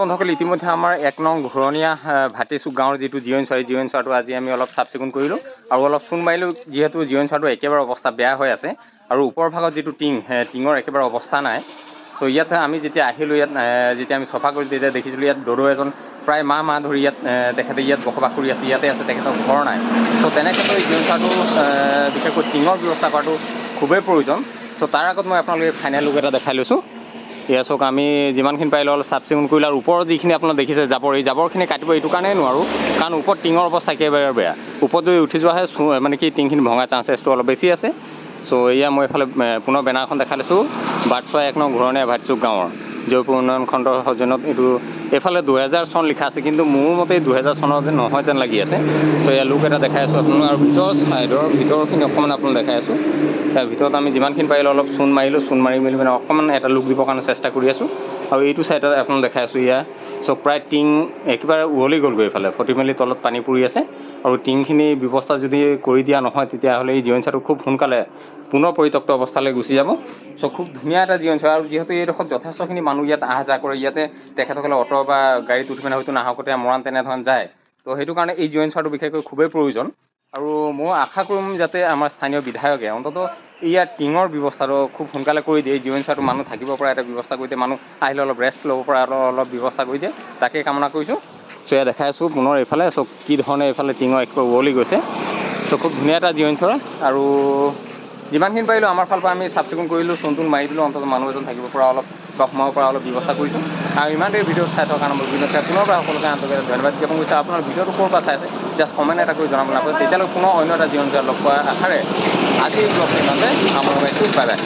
বন্ধুসকল ইতিমধ্যে আমাৰ 1 নং ঘৰণীয়া ভাটিচুক গাঁৱৰ যিটো জিৰণি চোৱাটো আজি আমি অলপ চাফ চিকুণ কৰিলোঁ আৰু অলপ চূণ মাৰিলোঁ, যিহেতু জিৰণি চোৱাটো একেবাৰে অৱস্থা বেয়া হৈ আছে আৰু ওপৰ ভাগত যিটো টিঙৰ একেবাৰে অৱস্থা নাই। তো ইয়াত আমি যেতিয়া আহিলোঁ, ইয়াত যেতিয়া আমি চফা কৰিলোঁ তেতিয়া দেখিছিলোঁ ইয়াত দদৌ এজন প্ৰায় মাহ ধৰি তেখেতে ইয়াত বসবাস কৰি আছে, ইয়াতে আছে, তেখেতৰ ঘৰ নাই। তো তেনেক্ষেত্ৰত জিৰণি চোৱাটো বিশেষকৈ টিঙৰ ব্যৱস্থা কৰাটো খুবেই প্ৰয়োজন। তো তাৰ আগত মই আপোনালোকে ফাইনেল লুক এটা দেখাই লৈছোঁ। এয়া চাওক, আমি যিমানখিনি পাৰিলোঁ অলপ চাফ চিকুণ কৰিলোঁ আৰু ওপৰত যিখিনি আপোনালোকে দেখিছে এই জাবৰখিনি কাটিব এইটো কাৰণেই নোৱাৰোঁ, কাৰণ ওপৰত টিঙৰ অৱস্থা একেবাৰে বেয়া। ওপৰত যদি উঠি যোৱাহে মানে কি টিংখিনি ভঙা চান্সেছটো অলপ বেছি আছে। চ' এয়া মই এইফালে পুনৰ বেনাৰখন দেখাই লৈছোঁ, বাটচৰা 1 নং ঘৰণীয়া ভাটিচুক গাঁৱৰ জয়পুৰ উন্নয়ন খণ্ডৰ সৌজন্যত। এইফালে 2000 চন লিখা আছে, কিন্তু মোৰ মতে 2000 চনৰ যে নহয় যেন লাগি আছে। ত' এয়া লুক এটা দেখাই আছোঁ আপোনালোক, আৰু ভিতৰখিনি অকণমান আপোনালোক দেখাই আছোঁ। তাৰ ভিতৰত আমি যিমানখিনি পাৰিলোঁ অলপ চূণ মাৰিলোঁ, চূণ মাৰি মেলি মানে অকণমান এটা লুক দিবৰ কাৰণে চেষ্টা কৰি আছোঁ। আৰু এইটো ছাইডত আপোনালোক দেখাই আছোঁ, এয়া চব প্ৰায় টিং একেবাৰে উৱলি গ'লগৈ, এইফালে ফটি মেলি তলত পানী পৰি আছে। আৰু টিংখিনি ব্যৱস্থা যদি কৰি দিয়া নহয় তেতিয়াহ'লে এই জিৰণি চোৱাটো খুব সোনকালে পুনৰ পৰিত্যক্ত অৱস্থালৈ গুচি যাব। চ' খুব ধুনীয়া এটা জিৰণি চোৱা, আৰু যিহেতু এইডোখৰত যথেষ্টখিনি মানুহ ইয়াত অহা যোৱা কৰে, ইয়াতে তেখেতসকলে অটো বা গাড়ীত উঠি পিনে হয়তো নাহকটীয়া মৰাণ তেনেধৰণে যায়। তো সেইটো কাৰণে এই জিৰণি চোৱাটো বিশেষকৈ খুবেই প্ৰয়োজন। আৰু মই আশা কৰিম যাতে আমাৰ স্থানীয় বিধায়কে অন্ততঃ ইয়াত টিঙৰ ব্যৱস্থাটো খুব সোনকালে কৰি দিয়ে, জিৰণি চোৱাটো মানুহ থাকিব পৰা এটা ব্যৱস্থা কৰি দিয়ে, মানুহ আহিলে অলপ ৰেষ্ট ল'ব পৰা অলপ ব্যৱস্থা কৰি দিয়ে, তাকেই কামনা কৰিছোঁ। চ' এয়া দেখাই আছোঁ পুনৰ এইফালে, চ' কি ধৰণে এইফালে টিঙৰ একেবাৰে উৱলি গৈছে। চ' খুব ধুনীয়া এটা জিৰণি চোৱা, আৰু যিমানখিনি পাৰিলোঁ আমাৰ ফালৰ পৰা আমি চাফ চিকুণ কৰিলোঁ, চূণ তুণ মাৰি দিলোঁ, অন্ততঃ মানুহ এজন থাকিব পৰা অলপ বা সোমাব পৰা অলপ ব্যৱস্থা কৰিছোঁ। আৰু ইমান দেৰি ভিডিঅ'ত চাই থকাৰ কাৰণে মই পুনৰবাৰ সকলোকে আন্তৰিক ধন্যবাদ জ্ঞাপন কৰিছোঁ। আপোনাৰ ভিডিঅ'টো ক'ৰ পৰা চাইছে জাষ্ট কমেণ্ট এটা কৰি জনাব নাপাহৰিব। তেতিয়ালৈ পুনৰ অন্য এটা জিৰণি চোৱা লগ পোৱাৰ আশাৰে আজি ব্লগটো ইমানতে সামৰণি মাৰিছোঁ। Bye bye.